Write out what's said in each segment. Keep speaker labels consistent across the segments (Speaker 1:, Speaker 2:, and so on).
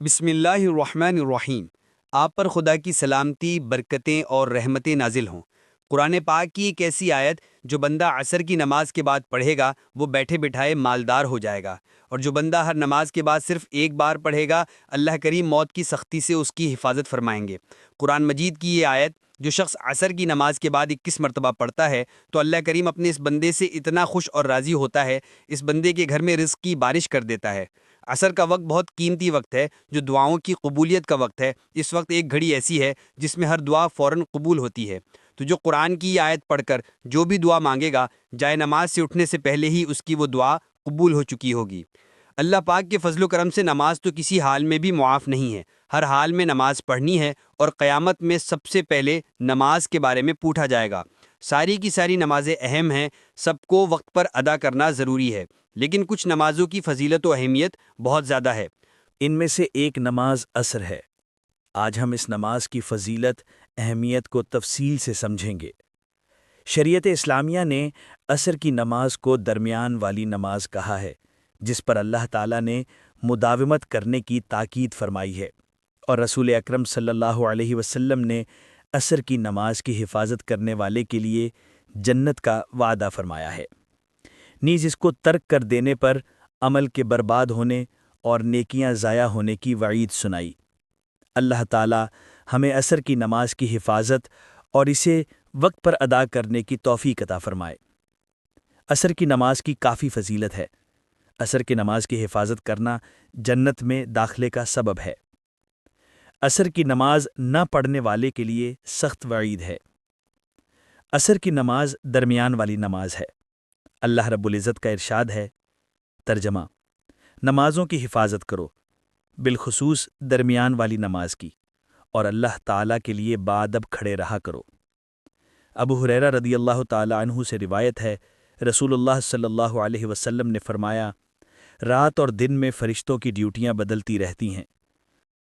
Speaker 1: بسم اللہ الرحمن الرحیم۔ آپ پر خدا کی سلامتی، برکتیں اور رحمتیں نازل ہوں۔ قرآن پاک کی ایک ایسی آیت جو بندہ عصر کی نماز کے بعد پڑھے گا وہ بیٹھے بٹھائے مالدار ہو جائے گا، اور جو بندہ ہر نماز کے بعد صرف ایک بار پڑھے گا اللہ کریم موت کی سختی سے اس کی حفاظت فرمائیں گے۔ قرآن مجید کی یہ آیت جو شخص عصر کی نماز کے بعد 21 مرتبہ پڑھتا ہے تو اللہ کریم اپنے اس بندے سے اتنا خوش اور راضی ہوتا ہے، اس بندے کے گھر میں رزق کی بارش کر دیتا ہے۔ عصر کا وقت بہت قیمتی وقت ہے جو دعاؤں کی قبولیت کا وقت ہے۔ اس وقت ایک گھڑی ایسی ہے جس میں ہر دعا فوراً قبول ہوتی ہے۔ تو جو قرآن کی یہ آیت پڑھ کر جو بھی دعا مانگے گا، جائے نماز سے اٹھنے سے پہلے ہی اس کی وہ دعا قبول ہو چکی ہوگی۔ اللہ پاک کے فضل و کرم سے نماز تو کسی حال میں بھی معاف نہیں ہے، ہر حال میں نماز پڑھنی ہے، اور قیامت میں سب سے پہلے نماز کے بارے میں پوچھا جائے گا۔ ساری کی ساری نمازیں اہم ہیں، سب کو وقت پر ادا کرنا ضروری ہے، لیکن کچھ نمازوں کی فضیلت و اہمیت بہت زیادہ ہے۔
Speaker 2: ان میں سے ایک نماز عصر ہے۔ آج ہم اس نماز کی فضیلت، اہمیت کو تفصیل سے سمجھیں گے۔ شریعت اسلامیہ نے عصر کی نماز کو درمیان والی نماز کہا ہے، جس پر اللہ تعالیٰ نے مداومت کرنے کی تاکید فرمائی ہے، اور رسول اکرم صلی اللہ علیہ وسلم نے عصر کی نماز کی حفاظت کرنے والے کے لیے جنت کا وعدہ فرمایا ہے۔ نیز اس کو ترک کر دینے پر عمل کے برباد ہونے اور نیکیاں ضائع ہونے کی وعید سنائی۔ اللہ تعالی ہمیں عصر کی نماز کی حفاظت اور اسے وقت پر ادا کرنے کی توفیق عطا فرمائے۔ عصر کی نماز کی کافی فضیلت ہے۔ عصر کی نماز کی حفاظت کرنا جنت میں داخلے کا سبب ہے۔ عصر کی نماز نہ پڑھنے والے کے لیے سخت وعید ہے۔ عصر کی نماز درمیان والی نماز ہے۔ اللہ رب العزت کا ارشاد ہے، ترجمہ: نمازوں کی حفاظت کرو، بالخصوص درمیان والی نماز کی، اور اللہ تعالیٰ کے لیے باادب کھڑے رہا کرو۔ ابو ہریرہ رضی اللہ تعالیٰ عنہ سے روایت ہے، رسول اللہ صلی اللہ علیہ وسلم نے فرمایا، رات اور دن میں فرشتوں کی ڈیوٹیاں بدلتی رہتی ہیں۔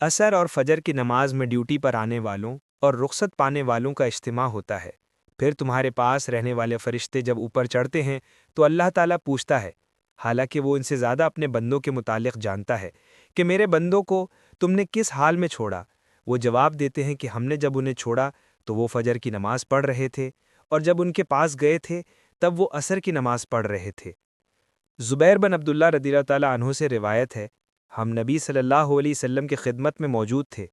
Speaker 3: عصر اور فجر کی نماز میں ڈیوٹی پر آنے والوں اور رخصت پانے والوں کا اجتماع ہوتا ہے۔ پھر تمہارے پاس رہنے والے فرشتے جب اوپر چڑھتے ہیں تو اللہ تعالیٰ پوچھتا ہے، حالانکہ وہ ان سے زیادہ اپنے بندوں کے متعلق جانتا ہے، کہ میرے بندوں کو تم نے کس حال میں چھوڑا؟ وہ جواب دیتے ہیں کہ ہم نے جب انہیں چھوڑا تو وہ فجر کی نماز پڑھ رہے تھے، اور جب ان کے پاس گئے تھے تب وہ عصر کی نماز پڑھ رہے تھے۔ زبیر بن عبداللہ رضی اللہ تعالیٰ عنہ سے روایت ہے، ہم نبی صلی اللہ علیہ وسلم کی خدمت میں موجود تھے۔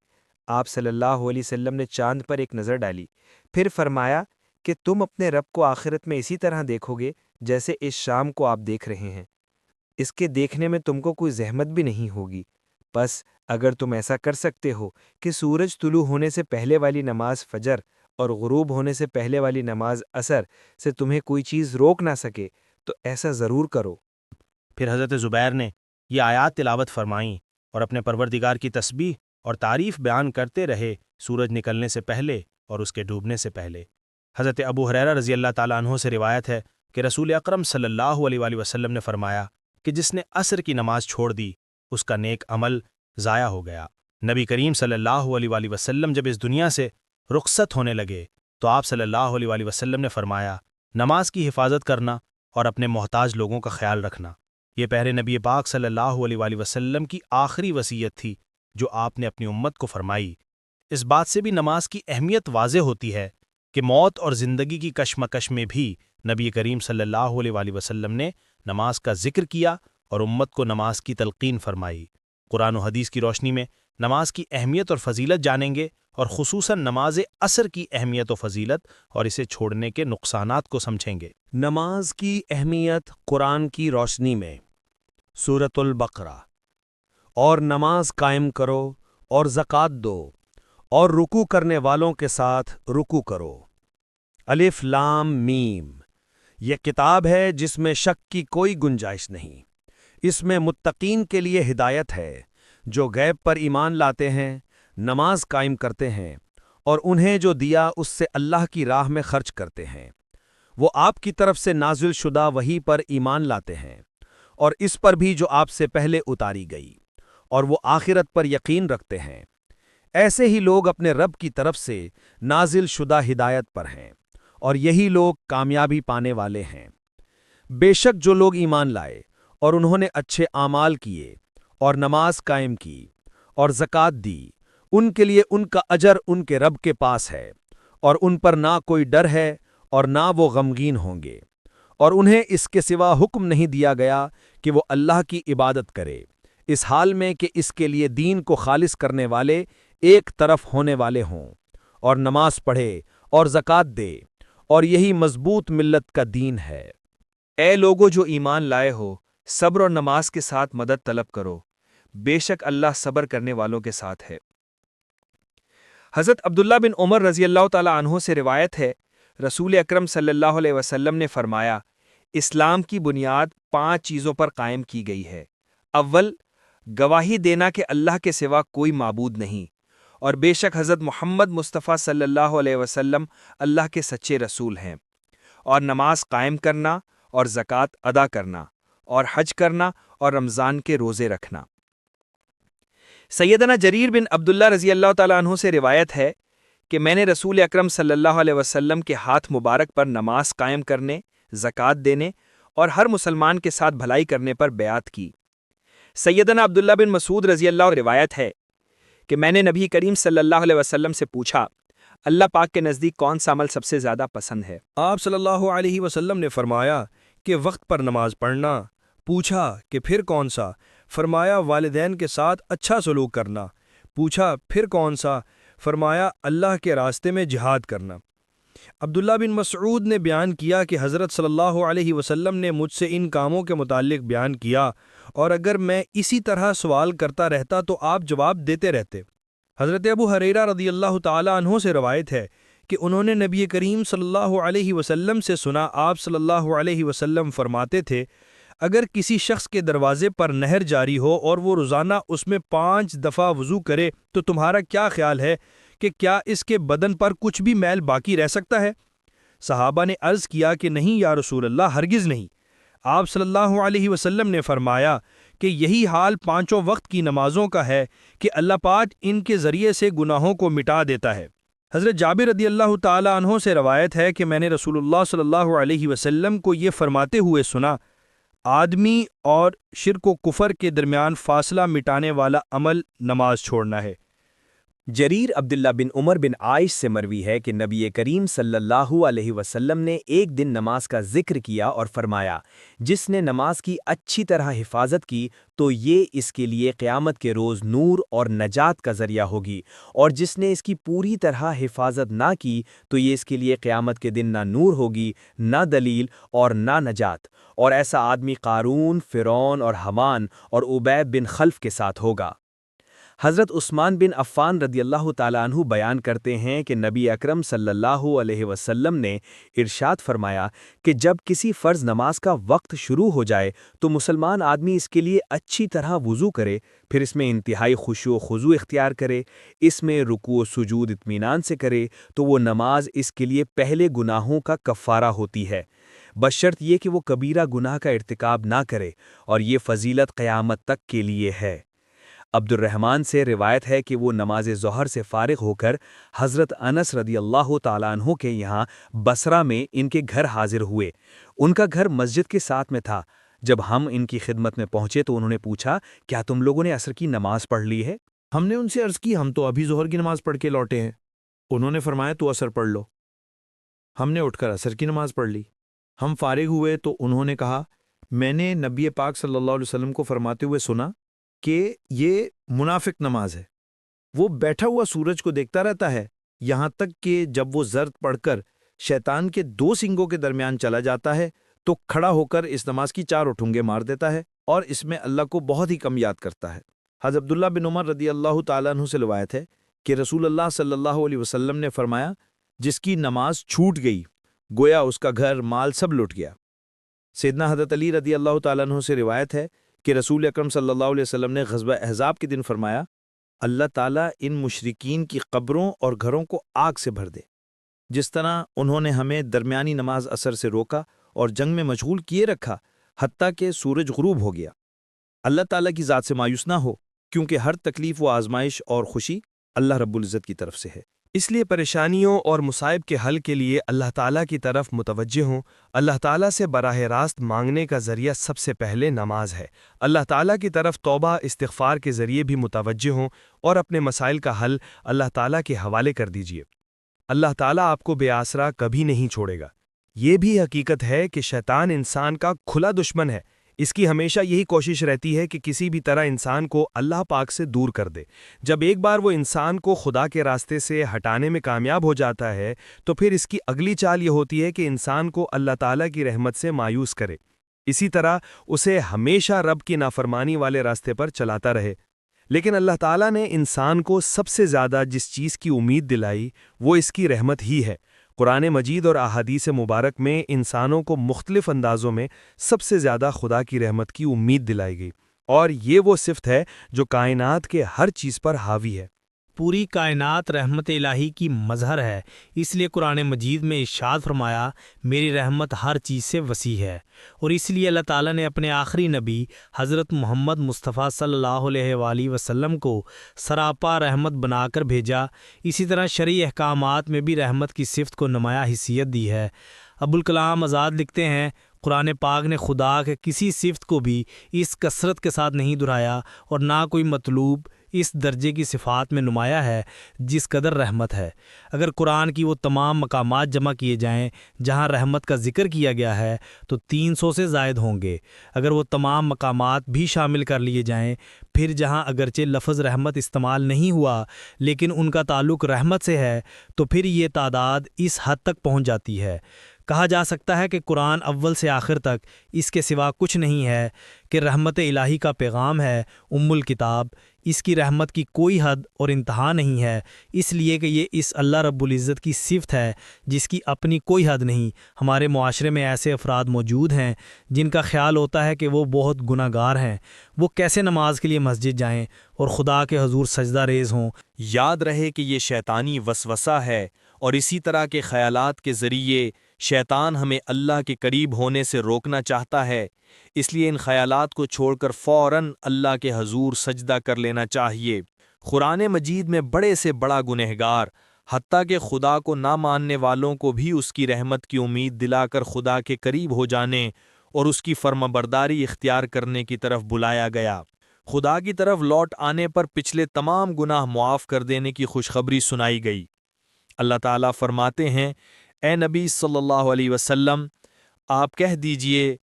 Speaker 3: آپ صلی اللہ علیہ وسلم نے چاند پر ایک نظر ڈالی، پھر فرمایا کہ تم اپنے رب کو آخرت میں اسی طرح دیکھو گے جیسے اس شام کو آپ دیکھ رہے ہیں۔ اس کے دیکھنے میں تم کو کوئی زحمت بھی نہیں ہوگی۔ بس اگر تم ایسا کر سکتے ہو کہ سورج طلوع ہونے سے پہلے والی نماز فجر اور غروب ہونے سے پہلے والی نماز عصر سے تمہیں کوئی چیز روک نہ سکے تو ایسا ضرور کرو۔
Speaker 4: پھر حضرت زبیر نے یہ آیات تلاوت فرمائیں اور اپنے پروردگار کی تسبیح اور تعریف بیان کرتے رہے، سورج نکلنے سے پہلے اور اس کے ڈوبنے سے پہلے۔ حضرت ابو ہریرہ رضی اللہ تعالیٰ عنہ سے روایت ہے کہ رسول اکرم صلی اللہ علیہ وآلہ وسلم نے فرمایا کہ جس نے عصر کی نماز چھوڑ دی اس کا نیک عمل ضائع ہو گیا۔ نبی کریم صلی اللہ علیہ وآلہ وسلم جب اس دنیا سے رخصت ہونے لگے تو آپ صلی اللہ علیہ وآلہ وسلم نے فرمایا، نماز کی حفاظت کرنا اور اپنے محتاج لوگوں کا خیال رکھنا۔ یہ پیارے نبی پاک صلی اللہ علیہ وآلہ وسلم کی آخری وصیت تھی جو آپ نے اپنی امت کو فرمائی۔ اس بات سے بھی نماز کی اہمیت واضح ہوتی ہے کہ موت اور زندگی کی کشمکش میں بھی نبی کریم صلی اللہ علیہ وآلہ وسلم نے نماز کا ذکر کیا اور امت کو نماز کی تلقین فرمائی۔ قرآن و حدیث کی روشنی میں نماز کی اہمیت اور فضیلت جانیں گے، اور خصوصاً نماز عصر کی اہمیت و فضیلت اور اسے چھوڑنے کے نقصانات کو سمجھیں گے۔
Speaker 5: نماز کی اہمیت قرآن کی روشنی میں۔ سورۃ البقرہ: اور نماز قائم کرو اور زکوٰۃ دو اور رکوع کرنے والوں کے ساتھ رکوع کرو۔ الف لام میم۔ یہ کتاب ہے جس میں شک کی کوئی گنجائش نہیں۔ اس میں متقین کے لیے ہدایت ہے، جو غیب پر ایمان لاتے ہیں، نماز قائم کرتے ہیں، اور انہیں جو دیا اس سے اللہ کی راہ میں خرچ کرتے ہیں۔ وہ آپ کی طرف سے نازل شدہ وحی پر ایمان لاتے ہیں، اور اس پر بھی جو آپ سے پہلے اتاری گئی، اور وہ آخرت پر یقین رکھتے ہیں۔ ایسے ہی لوگ اپنے رب کی طرف سے نازل شدہ ہدایت پر ہیں، اور یہی لوگ کامیابی پانے والے ہیں۔ بے شک جو لوگ ایمان لائے اور انہوں نے اچھے اعمال کیے اور نماز قائم کی اور زکوٰۃ دی، ان کے لیے ان کا اجر ان کے رب کے پاس ہے، اور ان پر نہ کوئی ڈر ہے اور نہ وہ غمگین ہوں گے، اور انہیں اس کے سوا حکم نہیں دیا گیا کہ وہ اللہ کی عبادت کرے، اس حال میں کہ اس کے لیے دین کو خالص کرنے والے ایک طرف ہونے والے ہوں، اور نماز پڑھے اور زکوٰۃ دے، اور یہی مضبوط ملت کا دین ہے۔
Speaker 3: اے لوگو جو ایمان لائے ہو، صبر اور نماز کے ساتھ مدد طلب کرو، بے شک اللہ صبر کرنے والوں کے ساتھ ہے۔ حضرت عبداللہ بن عمر رضی اللہ تعالیٰ عنہ سے روایت ہے، رسول اکرم صلی اللہ علیہ وسلم نے فرمایا، اسلام کی بنیاد 5 چیزوں پر قائم کی گئی ہے۔ اول، گواہی دینا کہ اللہ کے سوا کوئی معبود نہیں، اور بے شک حضرت محمد مصطفیٰ صلی اللہ علیہ وسلم اللہ کے سچے رسول ہیں، اور نماز قائم کرنا اور زکوٰۃ ادا کرنا اور حج کرنا اور رمضان کے روزے رکھنا۔ سیدنا جریر بن عبداللہ رضی اللہ تعالیٰ عنہ سے روایت ہے کہ میں نے رسول اکرم صلی اللہ علیہ وسلم کے ہاتھ مبارک پر نماز قائم کرنے، زکوٰۃ دینے اور ہر مسلمان کے ساتھ بھلائی کرنے پر بیعت کی۔ سیدنا عبداللہ بن مسعود رضی اللہ عنہ روایت ہے کہ میں نے نبی کریم صلی اللہ علیہ وسلم سے پوچھا، اللہ پاک کے نزدیک کون سا عمل سب سے زیادہ پسند ہے؟
Speaker 5: آپ صلی اللہ علیہ وسلم نے فرمایا کہ وقت پر نماز پڑھنا۔ پوچھا کہ پھر کون سا؟ فرمایا والدین کے ساتھ اچھا سلوک کرنا۔ پوچھا پھر کون سا؟ فرمایا اللہ کے راستے میں جہاد کرنا۔ عبداللہ بن مسعود نے بیان کیا کہ حضرت صلی اللہ علیہ وسلم نے مجھ سے ان کاموں کے متعلق بیان کیا، اور اگر میں اسی طرح سوال کرتا رہتا تو آپ جواب دیتے رہتے۔ حضرت ابو ہریرہ رضی اللہ تعالیٰ عنہ سے روایت ہے کہ انہوں نے نبی کریم صلی اللہ علیہ وسلم سے سنا، آپ صلی اللہ علیہ وسلم فرماتے تھے، اگر کسی شخص کے دروازے پر نہر جاری ہو اور وہ روزانہ اس میں 5 دفعہ وضو کرے تو تمہارا کیا خیال ہے کہ کیا اس کے بدن پر کچھ بھی میل باقی رہ سکتا ہے؟ صحابہ نے عرض کیا کہ نہیں یا رسول اللہ، ہرگز نہیں۔ آپ صلی اللہ علیہ وسلم نے فرمایا کہ یہی حال 5 وقت کی نمازوں کا ہے کہ اللہ پاک ان کے ذریعے سے گناہوں کو مٹا دیتا ہے۔ حضرت جابر رضی اللہ تعالیٰ عنہ سے روایت ہے کہ میں نے رسول اللہ صلی اللہ علیہ وسلم کو یہ فرماتے ہوئے سنا، آدمی اور شرک و کفر کے درمیان فاصلہ مٹانے والا عمل نماز چھوڑنا ہے۔
Speaker 2: جریر عبداللہ بن عمر بن عائش سے مروی ہے کہ نبی کریم صلی اللہ علیہ وسلم نے ایک دن نماز کا ذکر کیا اور فرمایا، جس نے نماز کی اچھی طرح حفاظت کی تو یہ اس کے لیے قیامت کے روز نور اور نجات کا ذریعہ ہوگی، اور جس نے اس کی پوری طرح حفاظت نہ کی تو یہ اس کے لیے قیامت کے دن نہ نور ہوگی، نہ دلیل اور نہ نجات، اور ایسا آدمی قارون، فرعون اور حمان اور ابی بن خلف کے ساتھ ہوگا۔ حضرت عثمان بن عفان رضی اللہ تعالیٰ عنہ بیان کرتے ہیں کہ نبی اکرم صلی اللہ علیہ وسلم نے ارشاد فرمایا کہ جب کسی فرض نماز کا وقت شروع ہو جائے تو مسلمان آدمی اس کے لیے اچھی طرح وضو کرے، پھر اس میں انتہائی خشوع و خضوع اختیار کرے، اس میں رکوع و سجود اطمینان سے کرے تو وہ نماز اس کے لیے پہلے گناہوں کا کفارہ ہوتی ہے، بشرط یہ کہ وہ کبیرہ گناہ کا ارتکاب نہ کرے، اور یہ فضیلت قیامت تک کے لیے ہے۔ عبد الرحمن سے روایت ہے کہ وہ نماز ظہر سے فارغ ہو کر حضرت انس رضی اللہ تعالیٰ عنہ کے یہاں بصرہ میں ان کے گھر حاضر ہوئے۔ ان کا گھر مسجد کے ساتھ میں تھا۔ جب ہم ان کی خدمت میں پہنچے تو انہوں نے پوچھا، کیا تم لوگوں نے عصر کی نماز پڑھ لی ہے؟
Speaker 5: ہم نے ان سے عرض کی، ہم تو ابھی ظہر کی نماز پڑھ کے لوٹے ہیں۔ انہوں نے فرمایا تو عصر پڑھ لو۔ ہم نے اٹھ کر عصر کی نماز پڑھ لی۔ ہم فارغ ہوئے تو انہوں نے کہا، میں نے نبی پاک صلی اللہ علیہ وسلم کو فرماتے ہوئے سنا کہ یہ منافق نماز ہے، وہ بیٹھا ہوا سورج کو دیکھتا رہتا ہے یہاں تک کہ جب وہ زرد پڑھ کر شیطان کے 2 سنگوں کے درمیان چلا جاتا ہے تو کھڑا ہو کر اس نماز کی 4 ٹھونگے مار دیتا ہے اور اس میں اللہ کو بہت ہی کم یاد کرتا ہے۔ حضرت عبداللہ بن عمر رضی اللہ تعالیٰ عنہ سے روایت ہے کہ رسول اللہ صلی اللہ علیہ وسلم نے فرمایا، جس کی نماز چھوٹ گئی گویا اس کا گھر مال سب لٹ گیا۔ سیدنا حضرت علی رضی اللہ تعالیٰ عنہ سے روایت ہے کہ رسول اکرم صلی اللہ علیہ وسلم نے غزوہ احزاب کے دن فرمایا، اللہ تعالیٰ ان مشرکین کی قبروں اور گھروں کو آگ سے بھر دے، جس طرح انہوں نے ہمیں درمیانی نماز عصر سے روکا اور جنگ میں مشغول کیے رکھا حتیٰ کہ سورج غروب ہو گیا۔ اللہ تعالیٰ کی ذات سے مایوس نہ ہو، کیونکہ ہر تکلیف و آزمائش اور خوشی اللہ رب العزت کی طرف سے ہے۔
Speaker 3: اس لیے پریشانیوں اور مصائب کے حل کے لیے اللہ تعالیٰ کی طرف متوجہ ہوں۔ اللہ تعالیٰ سے براہ راست مانگنے کا ذریعہ سب سے پہلے نماز ہے۔ اللہ تعالیٰ کی طرف توبہ استغفار کے ذریعے بھی متوجہ ہوں اور اپنے مسائل کا حل اللہ تعالیٰ کے حوالے کر دیجیے۔ اللہ تعالیٰ آپ کو بے آسرا کبھی نہیں چھوڑے گا۔ یہ بھی حقیقت ہے کہ شیطان انسان کا کھلا دشمن ہے۔ اس کی ہمیشہ یہی کوشش رہتی ہے کہ کسی بھی طرح انسان کو اللہ پاک سے دور کر دے۔ جب ایک بار وہ انسان کو خدا کے راستے سے ہٹانے میں کامیاب ہو جاتا ہے تو پھر اس کی اگلی چال یہ ہوتی ہے کہ انسان کو اللہ تعالیٰ کی رحمت سے مایوس کرے، اسی طرح اسے ہمیشہ رب کی نافرمانی والے راستے پر چلاتا رہے۔ لیکن اللہ تعالیٰ نے انسان کو سب سے زیادہ جس چیز کی امید دلائی وہ اس کی رحمت ہی ہے۔ قرآن مجید اور احادیث مبارک میں انسانوں کو مختلف اندازوں میں سب سے زیادہ خدا کی رحمت کی امید دلائی گئی، اور یہ وہ صفت ہے جو کائنات کے ہر چیز پر حاوی ہے۔
Speaker 6: پوری کائنات رحمت الہی کی مظہر ہے، اس لیے قرآن مجید میں ارشاد فرمایا میری رحمت ہر چیز سے وسیع ہے، اور اس لیے اللہ تعالیٰ نے اپنے آخری نبی حضرت محمد مصطفیٰ صلی اللہ علیہ وآلہ وسلم کو سراپا رحمت بنا کر بھیجا۔ اسی طرح شرعی احکامات میں بھی رحمت کی صفت کو نمایاں حیثیت دی ہے۔ ابوالکلام آزاد لکھتے ہیں قرآن پاک نے خدا کے کسی صفت کو بھی اس کثرت کے ساتھ نہیں دہرایا اور نہ کوئی مطلوب اس درجے کی صفات میں نمایاں ہے جس قدر رحمت ہے۔ اگر قرآن کی وہ تمام مقامات جمع کیے جائیں جہاں رحمت کا ذکر کیا گیا ہے تو 300 سے زائد ہوں گے۔ اگر وہ تمام مقامات بھی شامل کر لیے جائیں پھر جہاں اگرچہ لفظ رحمت استعمال نہیں ہوا لیکن ان کا تعلق رحمت سے ہے تو پھر یہ تعداد اس حد تک پہنچ جاتی ہے۔ کہا جا سکتا ہے کہ قرآن اول سے آخر تک اس کے سوا کچھ نہیں ہے کہ رحمت الہی کا پیغام ہے، الکتاب۔ اس کی رحمت کی کوئی حد اور انتہا نہیں ہے، اس لیے کہ یہ اس اللہ رب العزت کی صفت ہے جس کی اپنی کوئی حد نہیں۔ ہمارے معاشرے میں ایسے افراد موجود ہیں جن کا خیال ہوتا ہے کہ وہ بہت گناہ گار ہیں، وہ کیسے نماز کے لیے مسجد جائیں اور خدا کے حضور سجدہ ریز ہوں۔
Speaker 2: یاد رہے کہ یہ شیطانی وسوسہ ہے، اور اسی طرح کے خیالات کے ذریعے شیطان ہمیں اللہ کے قریب ہونے سے روکنا چاہتا ہے۔ اس لیے ان خیالات کو چھوڑ کر فوراً اللہ کے حضور سجدہ کر لینا چاہیے۔ قرآن مجید میں بڑے سے بڑا گنہگار، حتیٰ کہ خدا کو نہ ماننے والوں کو بھی اس کی رحمت کی امید دلا کر خدا کے قریب ہو جانے اور اس کی فرمانبرداری اختیار کرنے کی طرف بلایا گیا۔ خدا کی طرف لوٹ آنے پر پچھلے تمام گناہ معاف کر دینے کی خوشخبری سنائی گئی۔ اللہ تعالیٰ فرماتے ہیں، اے نبی صلی اللہ علیہ وسلم، آپ کہہ دیجئے،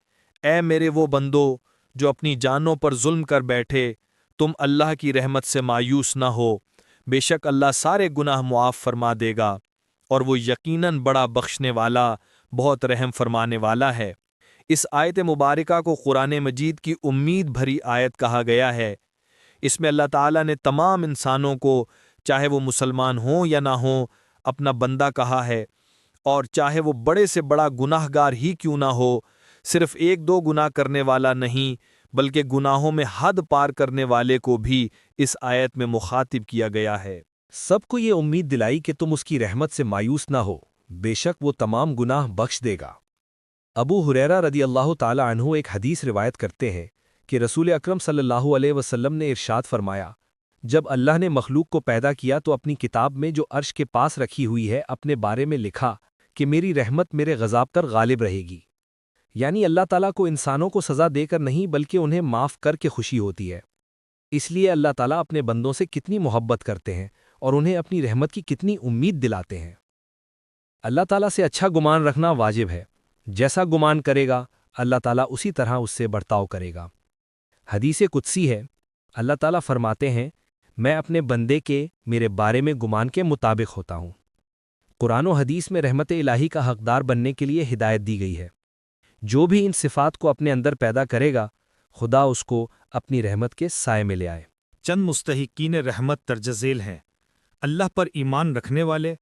Speaker 2: اے میرے وہ بندو جو اپنی جانوں پر ظلم کر بیٹھے، تم اللہ کی رحمت سے مایوس نہ ہو، بے شک اللہ سارے گناہ معاف فرما دے گا، اور وہ یقیناً بڑا بخشنے والا، بہت رحم فرمانے والا ہے۔ اس آیت مبارکہ کو قرآن مجید کی امید بھری آیت کہا گیا ہے۔ اس میں اللہ تعالیٰ نے تمام انسانوں کو، چاہے وہ مسلمان ہوں یا نہ ہوں، اپنا بندہ کہا ہے، اور چاہے وہ بڑے سے بڑا گناہ گار ہی کیوں نہ ہو، صرف ایک دو گناہ کرنے والا نہیں بلکہ گناہوں میں حد پار کرنے والے کو بھی اس آیت میں مخاطب کیا گیا ہے۔
Speaker 5: سب کو یہ امید دلائی کہ تم اس کی رحمت سے مایوس نہ ہو، بے شک وہ تمام گناہ بخش دے گا۔ ابو ہریرہ رضی اللہ تعالی عنہ ایک حدیث روایت کرتے ہیں کہ رسول اکرم صلی اللہ علیہ وسلم نے ارشاد فرمایا، جب اللہ نے مخلوق کو پیدا کیا تو اپنی کتاب میں جو عرش کے پاس رکھی ہوئی ہے اپنے بارے میں لکھا کہ میری رحمت میرے غضب پر غالب رہے گی۔ یعنی اللہ تعالیٰ کو انسانوں کو سزا دے کر نہیں بلکہ انہیں معاف کر کے خوشی ہوتی ہے۔ اس لیے اللہ تعالیٰ اپنے بندوں سے کتنی محبت کرتے ہیں اور انہیں اپنی رحمت کی کتنی امید دلاتے ہیں۔ اللہ تعالیٰ سے اچھا گمان رکھنا واجب ہے، جیسا گمان کرے گا اللہ تعالیٰ اسی طرح اس سے برتاؤ کرے گا۔ حدیث قدسی ہے، اللہ تعالیٰ فرماتے ہیں، میں اپنے بندے کے میرے بارے میں گمان کے مطابق ہوتا ہوں۔ قرآن و حدیث میں رحمت الہی کا حقدار بننے کے لیے ہدایت دی گئی ہے۔ جو بھی ان صفات کو اپنے اندر پیدا کرے گا خدا اس کو اپنی رحمت کے سائے میں لے آئے۔
Speaker 4: چند مستحقین رحمت درج ذیل ہیں: اللہ پر ایمان رکھنے والے،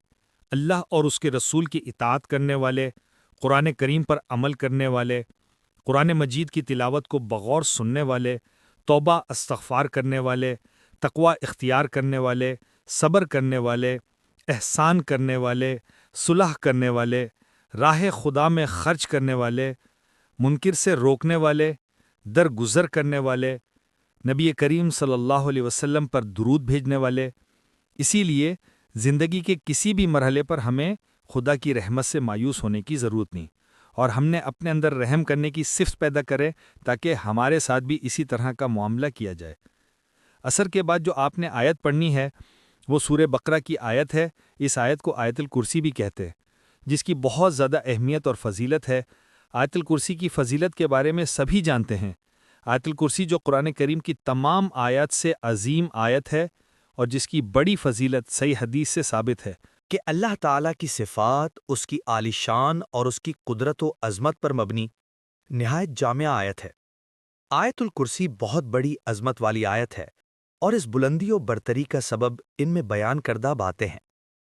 Speaker 4: اللہ اور اس کے رسول کی اطاعت کرنے والے، قرآن کریم پر عمل کرنے والے، قرآن مجید کی تلاوت کو بغور سننے والے، توبہ استغفار کرنے والے، تقوی اختیار کرنے والے، صبر کرنے والے، احسان کرنے والے، صلح کرنے والے، راہ خدا میں خرچ کرنے والے، منکر سے روکنے والے، درگزر کرنے والے، نبی کریم صلی اللہ علیہ وسلم پر درود بھیجنے والے۔ اسی لیے
Speaker 7: زندگی کے کسی بھی مرحلے پر ہمیں خدا کی رحمت سے مایوس ہونے کی ضرورت نہیں، اور ہم نے اپنے اندر رحم کرنے کی صفت پیدا کرے تاکہ ہمارے ساتھ بھی اسی طرح کا معاملہ کیا جائے۔ عصر کے بعد جو آپ نے آیت پڑھنی ہے وہ سورہ بقرہ کی آیت ہے۔ اس آیت کو آیت الکرسی بھی کہتے ہیں، جس کی بہت زیادہ اہمیت اور فضیلت ہے۔ آیت الکرسی کی فضیلت کے بارے میں سبھی جانتے ہیں۔ آیت الکرسی جو قرآن کریم کی تمام آیات سے عظیم آیت ہے اور جس کی بڑی فضیلت صحیح حدیث سے ثابت ہے
Speaker 2: کہ اللہ تعالیٰ کی صفات، اس کی عالی شان اور اس کی قدرت و عظمت پر مبنی نہایت جامع آیت ہے۔ آیت الکرسی بہت بڑی عظمت والی آیت ہے، اور اس بلندی و برتری کا سبب ان میں بیان کردہ باتیں ہیں۔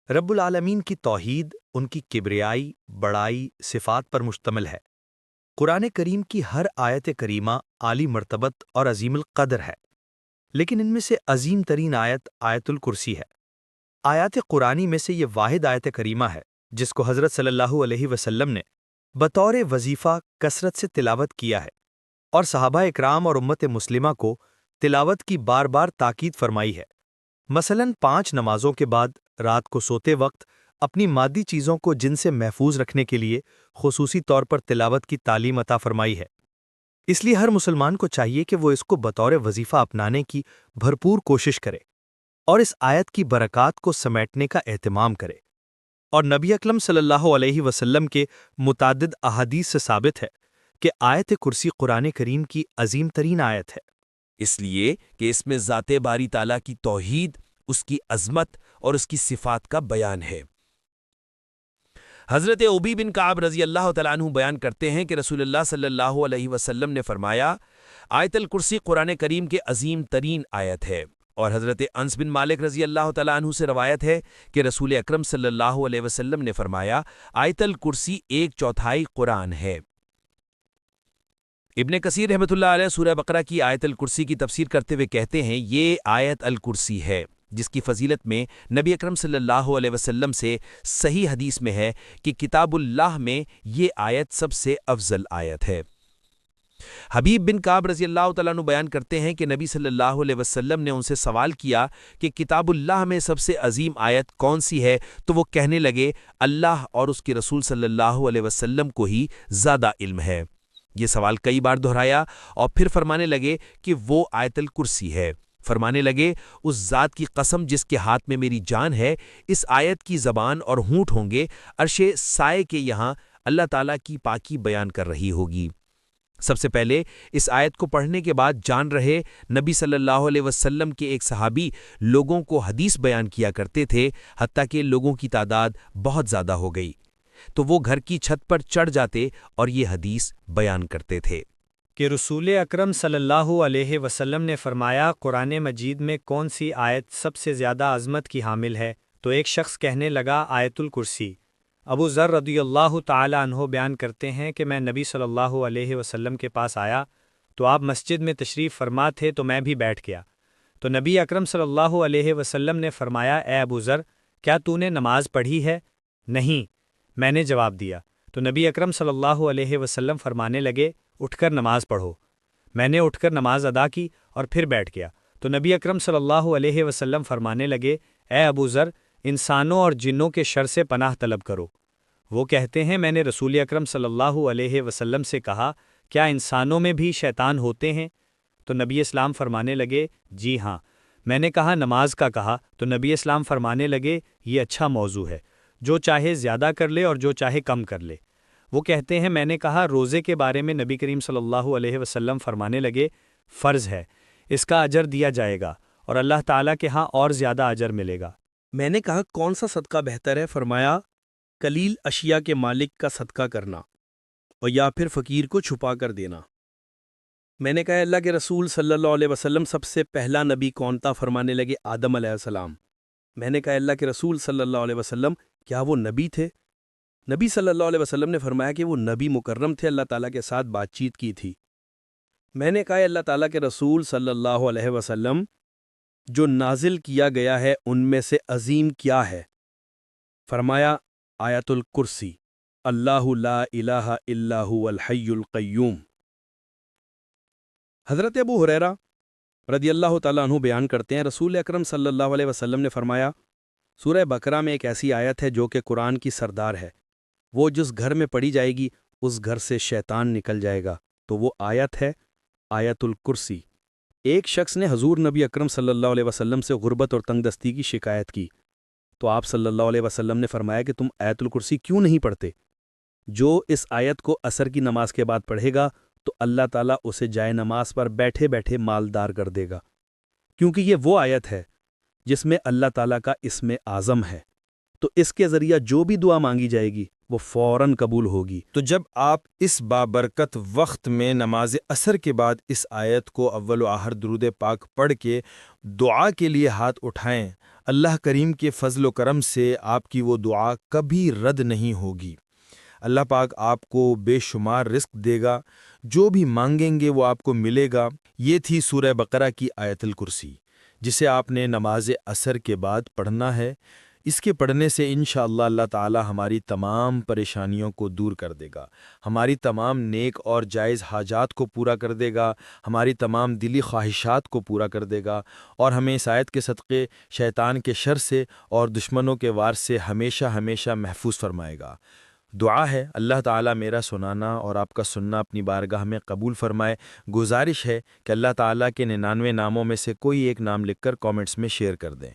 Speaker 2: رب العالمین کی توحید، ان کی کبریائی، بڑائی، صفات پر مشتمل ہے۔ قرآن کریم کی ہر آیت کریمہ عالی مرتبت اور عظیم القدر ہے، لیکن ان میں سے عظیم ترین آیت آیت الکرسی ہے۔ آیات قرآنی میں سے یہ واحد آیت کریمہ ہے جس کو حضرت صلی اللہ علیہ وسلم نے بطور وظیفہ کثرت سے تلاوت کیا ہے، اور صحابہ اکرام اور امت مسلمہ کو تلاوت کی بار بار تاکید فرمائی ہے۔ مثلاً 5 نمازوں کے بعد رات کو سوتے وقت اپنی مادی چیزوں کو جن سے محفوظ رکھنے کے لیے خصوصی طور پر تلاوت کی تعلیم عطا فرمائی ہے۔ اس لیے ہر مسلمان کو چاہیے کہ وہ اس کو بطور وظیفہ اپنانے کی بھرپور کوشش کرے اور اس آیت کی برکات کو سمیٹنے کا اہتمام کرے۔ اور نبی اکرم صلی اللہ علیہ وسلم کے متعدد احادیث سے ثابت ہے کہ آیت کرسی قرآن کریم کی عظیم ترین آیت ہے،
Speaker 5: اس لیے کہ اس میں ذات باری تعالیٰ کی توحید، اس کی عظمت اور اس کی صفات کا بیان ہے۔ حضرت ابی بن کعب رضی اللہ تعالیٰ عنہ بیان کرتے ہیں کہ رسول اللہ صلی اللہ علیہ وسلم نے فرمایا، آیت الکرسی قرآن کریم کے عظیم ترین آیت ہے۔ اور حضرت انس بن مالک رضی اللہ تعالیٰ عنہ سے روایت ہے کہ رسول اکرم صلی اللہ علیہ وسلم نے فرمایا، آیت الکرسی 1/4 قرآن ہے۔ ابن کثیر رحمۃ اللہ علیہ سورہ بقرہ کی آیت الکرسی کی تفسیر کرتے ہوئے کہتے ہیں، یہ آیت الکرسی ہے جس کی فضیلت میں نبی اکرم صلی اللہ علیہ وسلم سے صحیح حدیث میں ہے کہ کتاب اللہ میں یہ آیت سب سے افضل آیت ہے۔ حبیب بن کعب رضی اللہ تعالیٰ عنہ بیان کرتے ہیں کہ نبی صلی اللہ علیہ وسلم نے ان سے سوال کیا کہ کتاب اللہ میں سب سے عظیم آیت کون سی ہے، تو وہ کہنے لگے، اللہ اور اس کے رسول صلی اللہ علیہ وسلم کو ہی زیادہ علم ہے۔ یہ سوال کئی بار دہرایا اور پھر فرمانے لگے کہ وہ آیت الکرسی ہے۔ فرمانے لگے، اس ذات کی قسم جس کے ہاتھ میں میری جان ہے، اس آیت کی زبان اور ہونٹ ہوں گے، عرش سائے کے یہاں اللہ تعالیٰ کی پاکی بیان کر رہی ہوگی۔ سب سے پہلے اس آیت کو پڑھنے کے بعد جان رہے نبی صلی اللہ علیہ وسلم کے ایک صحابی لوگوں کو حدیث بیان کیا کرتے تھے، حتیٰ کہ لوگوں کی تعداد بہت زیادہ ہو گئی تو وہ گھر کی چھت پر چڑھ جاتے اور یہ حدیث بیان کرتے تھے
Speaker 6: کہ رسول اکرم صلی اللہ علیہ وسلم نے فرمایا، قرآن مجید میں کون سی آیت سب سے زیادہ عظمت کی حامل ہے؟ تو ایک شخص کہنے لگا، آیت الکرسی۔ ابو ذر رضی اللہ تعالی عنہ بیان کرتے ہیں کہ میں نبی صلی اللہ علیہ وسلم کے پاس آیا تو آپ مسجد میں تشریف فرما تھے تو میں بھی بیٹھ گیا، تو نبی اکرم صلی اللہ علیہ وسلم نے فرمایا، اے ابو ذر، کیا تو نے نماز پڑھی ہے؟ نہیں، میں نے جواب دیا۔ تو نبی اکرم صلی اللہ علیہ وسلم فرمانے لگے، اٹھ کر نماز پڑھو۔ میں نے اٹھ کر نماز ادا کی اور پھر بیٹھ گیا، تو نبی اکرم صلی اللہ علیہ وسلم فرمانے لگے، اے ابو ذر، انسانوں اور جنوں کے شر سے پناہ طلب کرو۔ وہ کہتے ہیں، میں نے رسول اکرم صلی اللہ علیہ وسلم سے کہا، کیا انسانوں میں بھی شیطان ہوتے ہیں؟ تو نبی اسلام فرمانے لگے، جی ہاں۔ میں نے کہا، نماز کا کہا؟ تو نبی اسلام فرمانے لگے، یہ اچھا موضوع ہے، جو چاہے زیادہ کر لے اور جو چاہے کم کر لے۔ وہ کہتے ہیں، میں نے کہا، روزے کے بارے میں نبی کریم صلی اللہ علیہ وسلم فرمانے لگے، فرض ہے، اس کا اجر دیا جائے گا اور اللہ تعالیٰ کے ہاں اور زیادہ اجر ملے گا۔
Speaker 8: میں نے کہا، کون سا صدقہ بہتر ہے؟ فرمایا، قلیل اشیاء کے مالک کا صدقہ کرنا اور یا پھر فقیر کو چھپا کر دینا۔ میں نے کہا، اللہ کے رسول صلی اللہ علیہ وسلم سب سے پہلا نبی کون تھا؟ فرمانے لگے، آدم علیہ السلام۔ میں نے کہا، اللہ کے رسول صلی اللہ علیہ وسلم کیا وہ نبی تھے؟ نبی صلی اللہ علیہ وسلم نے فرمایا کہ وہ نبی مکرم تھے، اللہ تعالیٰ کے ساتھ بات چیت کی تھی۔ میں نے کہا، اللہ تعالیٰ کے رسول صلی اللہ علیہ وسلم جو نازل کیا گیا ہے ان میں سے عظیم کیا ہے؟ فرمایا، آیت الکرسی، اللہ لا الہ الا هو الحی القیوم۔ حضرت ابو ہریرہ رضی اللہ تعالیٰ عنہ بیان کرتے ہیں، رسول اکرم صلی اللہ علیہ وسلم نے فرمایا، سورہ بقرہ میں ایک ایسی آیت ہے جو کہ قرآن کی سردار ہے۔ وہ جس گھر میں پڑھی جائے گی اس گھر سے شیطان نکل جائے گا، تو وہ آیت ہے آیت الکرسی۔ ایک شخص نے حضور نبی اکرم صلی اللہ علیہ وسلم سے غربت اور تنگ دستی کی شکایت کی، تو آپ صلی اللہ علیہ وسلم نے فرمایا کہ تم آیت الکرسی کیوں نہیں پڑھتے؟ جو اس آیت کو عصر کی نماز کے بعد پڑھے گا تو اللہ تعالیٰ اسے جائے نماز پر بیٹھے بیٹھے مالدار کر دے گا، کیونکہ یہ وہ آیت ہے جس میں اللہ تعالیٰ کا اسم اعظم ہے، تو اس کے ذریعہ جو بھی دعا مانگی جائے گی وہ فوراً قبول ہوگی۔
Speaker 9: تو جب آپ اس بابرکت وقت میں نماز عصر کے بعد اس آیت کو اول و آخر درود پاک پڑھ کے دعا کے لیے ہاتھ اٹھائیں، اللہ کریم کے فضل و کرم سے آپ کی وہ دعا کبھی رد نہیں ہوگی۔ اللہ پاک آپ کو بے شمار رزق دے گا، جو بھی مانگیں گے وہ آپ کو ملے گا۔ یہ تھی سورہ بقرہ کی آیت الکرسی، جسے آپ نے نماز عصر کے بعد پڑھنا ہے۔ اس کے پڑھنے سے انشاءاللہ اللہ تعالی ہماری تمام پریشانیوں کو دور کر دے گا، ہماری تمام نیک اور جائز حاجات کو پورا کر دے گا، ہماری تمام دلی خواہشات کو پورا کر دے گا، اور ہمیں اس آیت کے صدقے شیطان کے شر سے اور دشمنوں کے وار سے ہمیشہ ہمیشہ محفوظ فرمائے گا۔ دعا ہے اللہ تعالیٰ میرا سنانا اور آپ کا سننا اپنی بارگاہ میں قبول فرمائے۔ گزارش ہے کہ اللہ تعالیٰ کے 99 ناموں میں سے کوئی ایک نام لکھ کر کامنٹس میں شیئر کر دیں۔